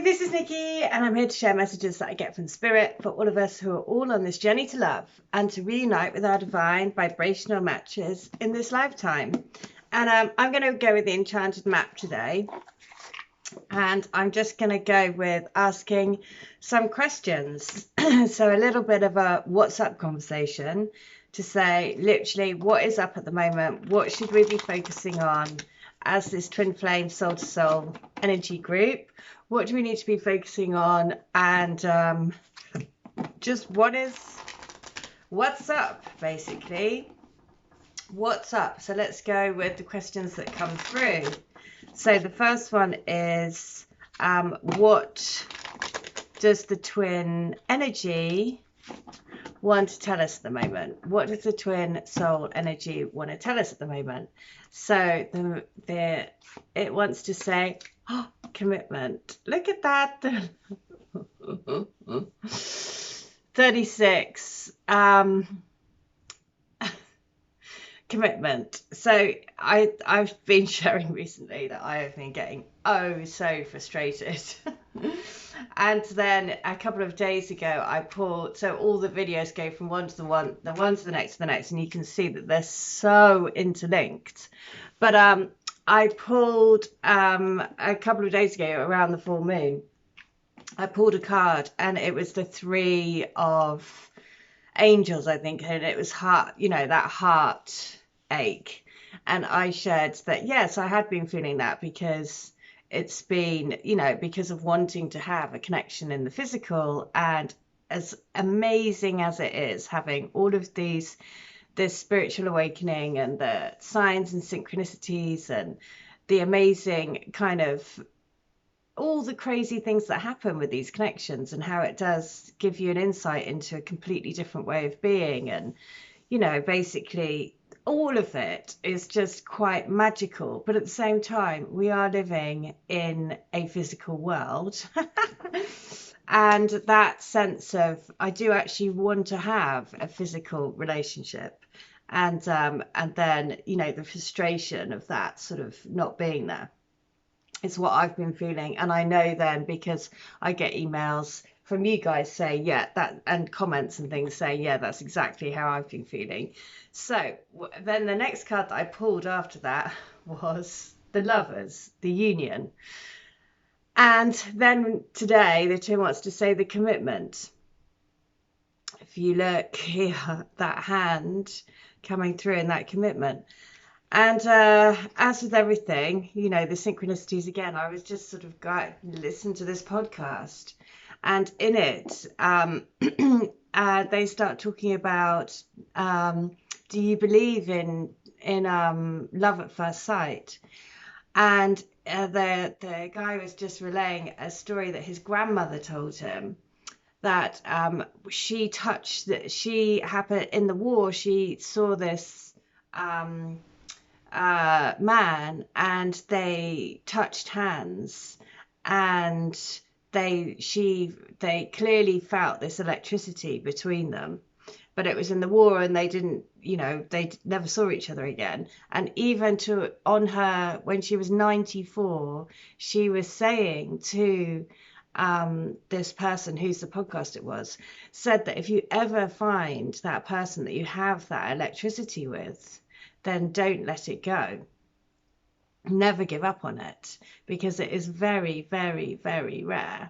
this is Nikki, and I'm here to share messages that I get from Spirit for all of us who are all on this journey to love and to reunite with our divine vibrational matches in this lifetime. And I'm going to go with the Enchanted map today, and I'm just going to go with asking some questions. So a little bit of a what's up conversation to say literally what is up at the moment, what should we be focusing on as this twin flame soul to soul energy group. What do we need to be focusing on? And just what's up, basically. What's up? So let's go with the questions that come through. So the first one is, what does the twin energy want to tell us at the moment? What does the twin soul energy want to tell us at the moment? So it wants to say, oh, commitment. Look at that. 36. Commitment. So I've been sharing recently that I have been getting so frustrated. And then a couple of days ago I pulled, so all the videos go from one to the one to the next, and you can see that they're so interlinked. But I pulled a couple of days ago around the full moon, I pulled a card, and it was the Three of Angels, I think, and it was heart, that heart ache. And I shared that, yes, I had been feeling that because it's been, because of wanting to have a connection in the physical. And as amazing as it is having all of this spiritual awakening and the signs and synchronicities and the amazing kind of all the crazy things that happen with these connections, and how it does give you an insight into a completely different way of being, and basically all of it is just quite magical. But at the same time, we are living in a physical world and that sense of, I do actually want to have a physical relationship, and then the frustration of that sort of not being there. It's what I've been feeling. And I know then, because I get emails from you guys saying, yeah, that, and comments and things saying, yeah, that's exactly how I've been feeling. So then the next card that I pulled after that was the Lovers, the Union. And then today the twin wants to say the Commitment. If you look here, that hand coming through in that Commitment. And as with everything, the synchronicities, again, I was just sort of listen to this podcast, and in it, they start talking about, do you believe in love at first sight? And the guy was just relaying a story that his grandmother told him, that she happened in the war. She saw this man, and they touched hands, and they clearly felt this electricity between them. But it was in the war, and they didn't, they never saw each other again. And even on her, when she was 94, she was saying to this person whose the podcast it was, said that if you ever find that person that you have that electricity with, then don't let it go. Never give up on it, because it is very, very, very rare.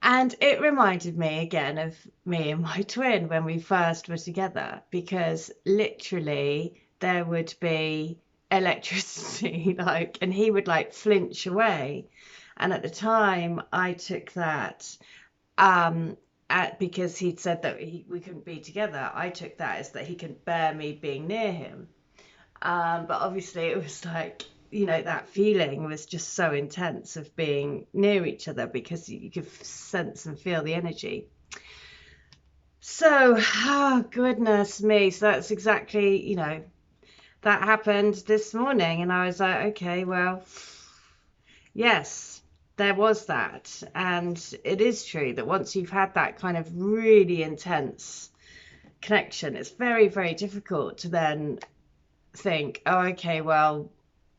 And it reminded me again of me and my twin when we first were together, because literally there would be electricity, and he would flinch away. And at the time I took that, because he'd said that we couldn't be together, I took that as that he couldn't bear me being near him. But obviously it was that feeling was just so intense of being near each other, because you could sense and feel the energy. So, oh goodness me, so that's exactly, that happened this morning, and I was like, okay, well, yes, there was that. And it is true that once you've had that kind of really intense connection, it's very, very difficult to then think, oh, okay, well,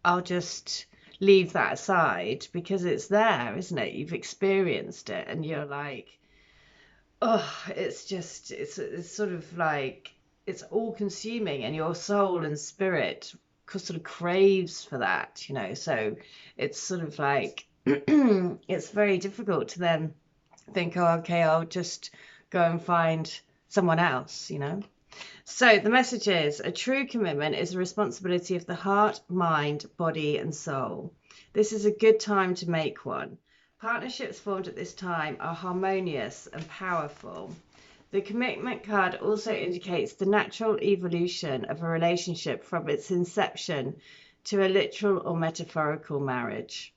I'll just leave that aside, because it's there, isn't it? You've experienced it, and you're like, oh, it's just, it's sort of like, it's all consuming, and your soul and spirit sort of craves for that, you know. So it's sort of like, it's very difficult to then think, oh, okay, I'll just go and find someone else, you know. So the message is, a true commitment is a responsibility of the heart, mind, body, and soul. This is a good time to make one. Partnerships formed at this time are harmonious and powerful. The commitment card also indicates the natural evolution of a relationship from its inception to a literal or metaphorical marriage.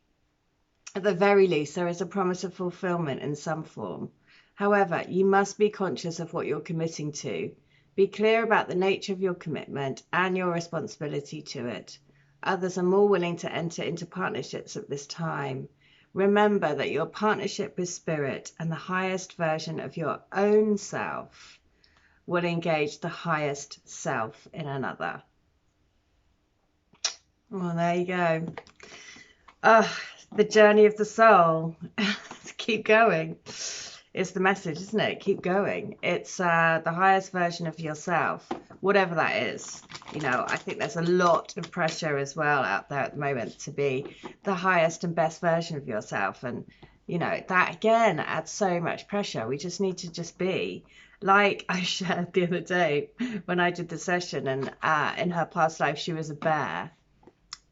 At the very least, there is a promise of fulfillment in some form. However, you must be conscious of what you're committing to. Be clear about the nature of your commitment and your responsibility to it. Others are more willing to enter into partnerships at this time. Remember that your partnership with spirit and the highest version of your own self will engage the highest self in another. Well, there you go. The journey of the soul. Keep going. It's the message, isn't it? Keep going. It's the highest version of yourself, whatever that is. You know, I think there's a lot of pressure as well out there at the moment to be the highest and best version of yourself. And, you know, that again adds so much pressure. We just need to just be. Like I shared the other day when I did the session, and in her past life, she was a bear.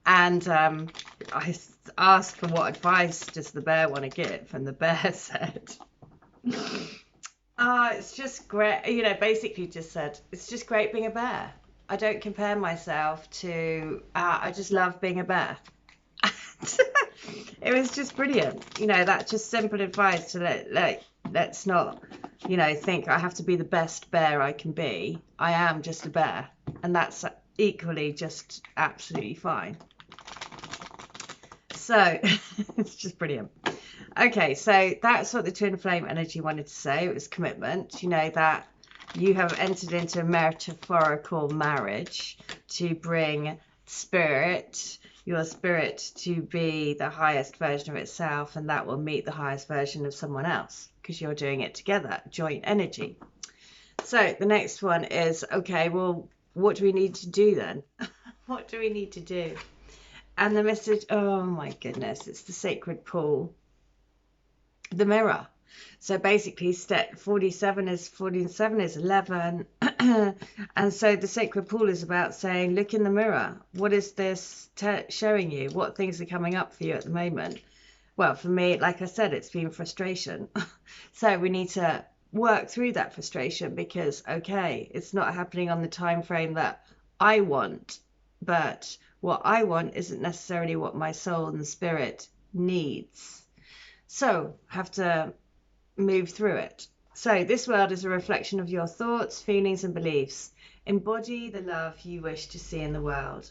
And I asked for what advice does the bear want to give? And the bear said, it's just great, you know, basically just said, it's just great being a bear. I don't compare myself to, I just love being a bear. It was just brilliant. You know, that's just simple advice to let's not, you know, think I have to be the best bear I can be. I am just a bear. And that's equally just absolutely fine. So it's just brilliant. Okay, so that's what the twin flame energy wanted to say. It was commitment. You know, that you have entered into a metaphorical marriage to bring spirit, your spirit, to be the highest version of itself, and that will meet the highest version of someone else because you're doing it together, joint energy. So the next one is, okay, well, what do we need to do then? What do we need to do? And the message, oh my goodness, it's the sacred pool. The mirror. So basically step 47 is 11. And so the sacred pool is about saying, look in the mirror. What is this showing you? What things are coming up for you at the moment? Well, for me, like I said, it's been frustration. So we need to work through that frustration because, okay, it's not happening on the time frame that I want, but what I want isn't necessarily what my soul and spirit needs. So have to move through it. So this world is a reflection of your thoughts, feelings, and beliefs. Embody the love you wish to see in the world.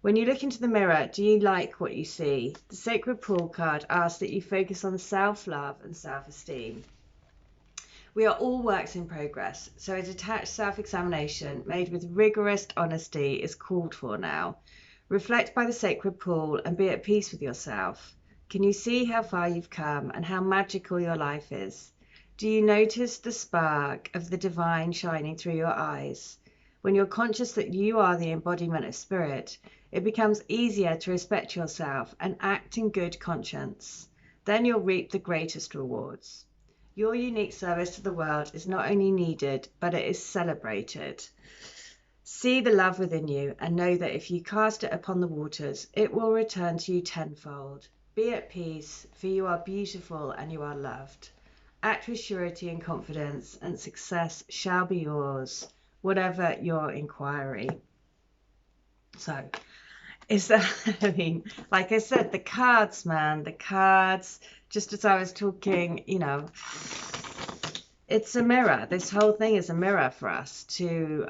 When you look into the mirror, do you like what you see? The Sacred Pool card asks that you focus on self-love and self-esteem. We are all works in progress, so a detached self-examination made with rigorous honesty is called for now. Reflect by the Sacred Pool and be at peace with yourself. Can you see how far you've come and how magical your life is? Do you notice the spark of the divine shining through your eyes? When you're conscious that you are the embodiment of spirit, it becomes easier to respect yourself and act in good conscience. Then you'll reap the greatest rewards. Your unique service to the world is not only needed, but it is celebrated. See the love within you and know that if you cast it upon the waters, it will return to you tenfold. Be at peace, for you are beautiful and you are loved. Act with surety and confidence, and success shall be yours, whatever your inquiry. So, is that, I mean, like I said, the cards, man, the cards, just as I was talking, you know, it's a mirror. This whole thing is a mirror for us to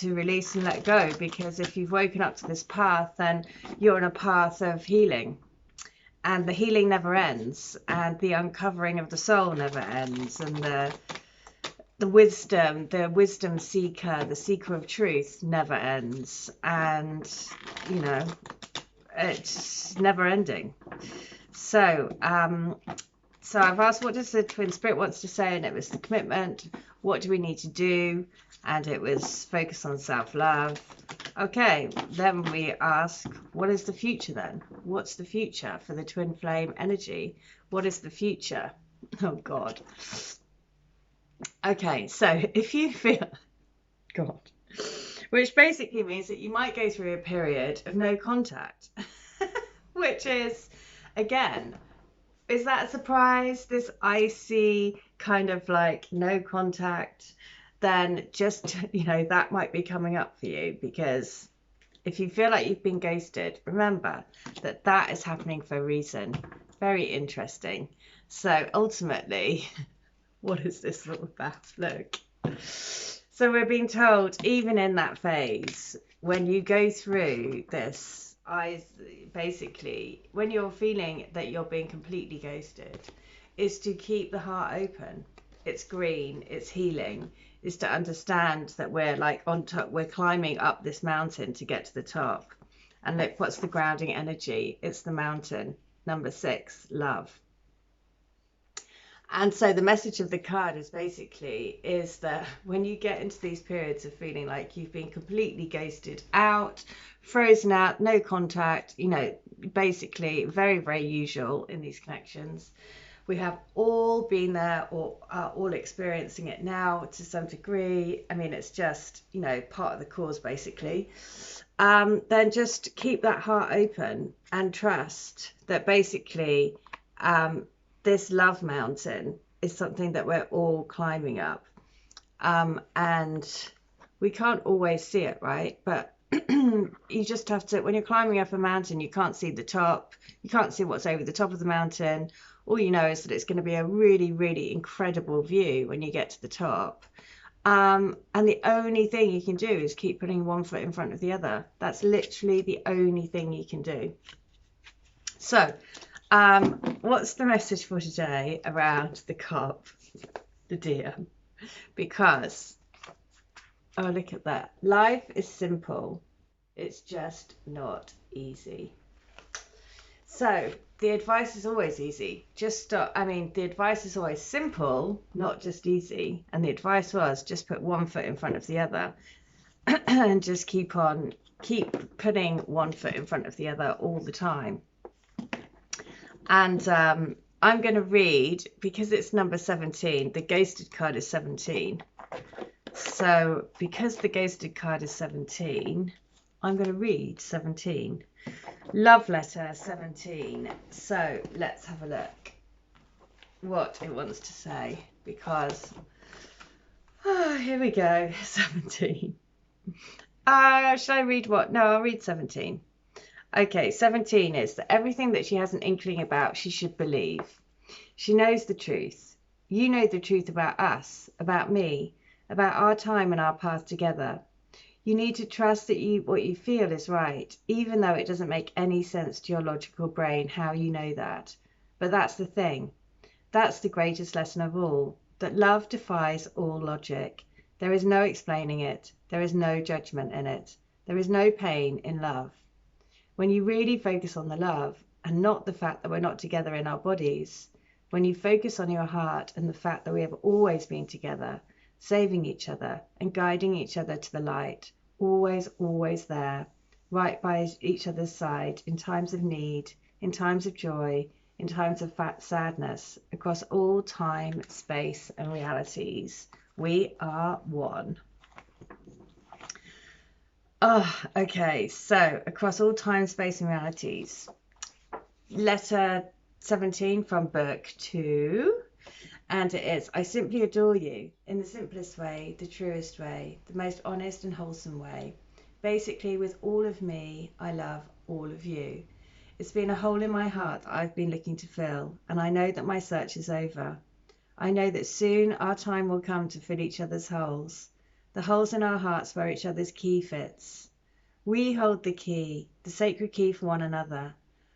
release and let go, because if you've woken up to this path, then you're on a path of healing. And the healing never ends, and the uncovering of the soul never ends, and the wisdom seeker, the seeker of truth never ends. And, you know, it's never ending. So so I've asked, what does the twin spirit wants to say? And it was the commitment. What do we need to do? And it was focus on self-love. Okay, then we ask, what is the future then? What's the future for the twin flame energy? What is the future? Oh God. Okay, so if you feel, God, which basically means that you might go through a period of no contact, which is, again, is that a surprise? This icy kind of like no contact, then just, you know, that might be coming up for you, because if you feel like you've been ghosted, remember that that is happening for a reason. Very interesting. So ultimately, what is this all about? Look. So we're being told, even in that phase, when you go through this, basically, when you're feeling that you're being completely ghosted, is to keep the heart open. It's green, it's healing, is to understand that we're like on top, we're climbing up this mountain to get to the top. And look, what's the grounding energy? It's the mountain. Number 6, love. And so the message of the card is basically is that when you get into these periods of feeling like you've been completely ghosted out, frozen out, no contact, you know, basically very, very usual in these connections. We have all been there or are all experiencing it now to some degree. I mean, it's just, you know, part of the cause basically. Then just keep that heart open and trust that basically this love mountain is something that we're all climbing up. And we can't always see it, right? But you just have to, when you're climbing up a mountain, you can't see the top. You can't see what's over the top of the mountain. All you know is that it's going to be a really, really incredible view when you get to the top. And the only thing you can do is keep putting one foot in front of the other. That's literally the only thing you can do. So, what's the message for today around the carp, the deer? Because, oh, look at that. Life is simple. It's just not easy. So the advice is always easy. Just stop. I mean, the advice is always simple, not just easy. And the advice was just put one foot in front of the other and just keep putting one foot in front of the other all the time. And I'm going to read, because it's number 17, the ghosted card is 17. So because the ghosted card is 17, I'm going to read 17. Love letter 17. So let's have a look what it wants to say, because here we go. 17. Should I read what? No, I'll read 17. Okay, 17 is that everything that she has an inkling about, she should believe. She knows the truth. You know the truth about us, about me, about our time and our path together. You need to trust that what you feel is right, even though it doesn't make any sense to your logical brain how you know that. But that's the thing. That's the greatest lesson of all, that love defies all logic. There is no explaining it. There is no judgment in it. There is no pain in love. When you really focus on the love and not the fact that we're not together in our bodies, when you focus on your heart and the fact that we have always been together, saving each other and guiding each other to the light, always, always there, right by each other's side in times of need, in times of joy, in times of sadness, across all time, space and realities. We are one. Oh, okay, so across all time, space and realities. Letter 17 from book 2. And it is, I simply adore you in the simplest way, the truest way, the most honest and wholesome way. Basically, with all of me, I love all of you. It's been a hole in my heart I've been looking to fill, and I know that my search is over. I know that soon our time will come to fill each other's holes, the holes in our hearts where each other's key fits. We hold the key, the sacred key for one another.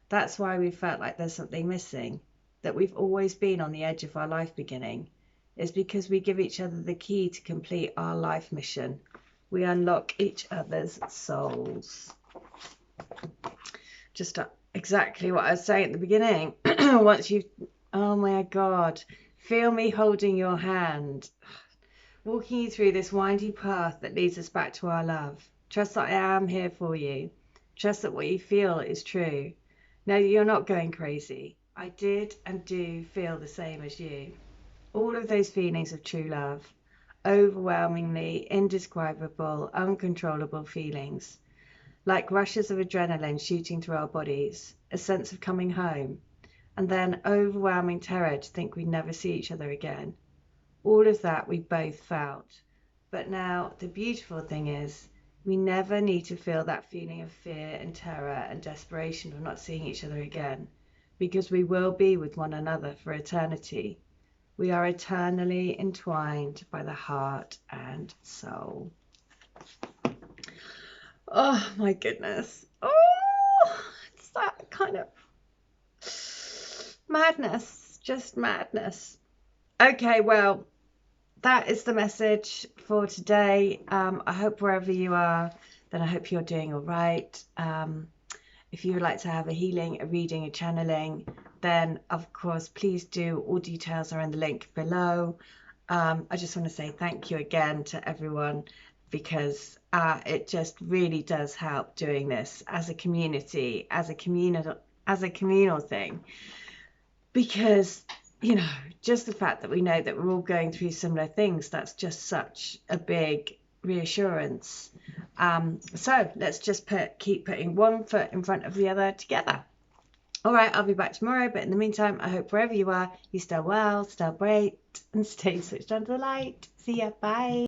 That's why we felt like there's something missing, that we've always been on the edge of our life beginning. It's because we give each other the key to complete our life mission. We unlock each other's souls. just exactly what I was saying at the beginning. Once you, oh my God, feel me holding your hand, walking you through this windy path that leads us back to our love. Trust that I am here for you. Trust that what you feel is true. Know that you're not going crazy. I did and do feel the same as you. All of those feelings of true love. Overwhelmingly indescribable, uncontrollable feelings. Like rushes of adrenaline shooting through our bodies. A sense of coming home. And then overwhelming terror to think we'd never see each other again. All of that we both felt. But now the beautiful thing is, we never need to feel that feeling of fear and terror and desperation of not seeing each other again, because we will be with one another for eternity. We are eternally entwined by the heart and soul. Oh my goodness. Oh, it's that kind of madness, just madness. Okay, well, that is the message for today. I hope wherever you are, then I hope you're doing all right. If you would like to have a healing, a reading, a channeling, then of course, please do. All details are in the link below. I just want to say thank you again to everyone, because it just really does help doing this as a community, as a communal thing, because just the fact that we know that we're all going through similar things, that's just such a big reassurance. So let's just keep putting one foot in front of the other together. All right, I'll be back tomorrow, but in the meantime, I hope wherever you are, you stay well, stay great, and stay switched on to the light. See ya, bye.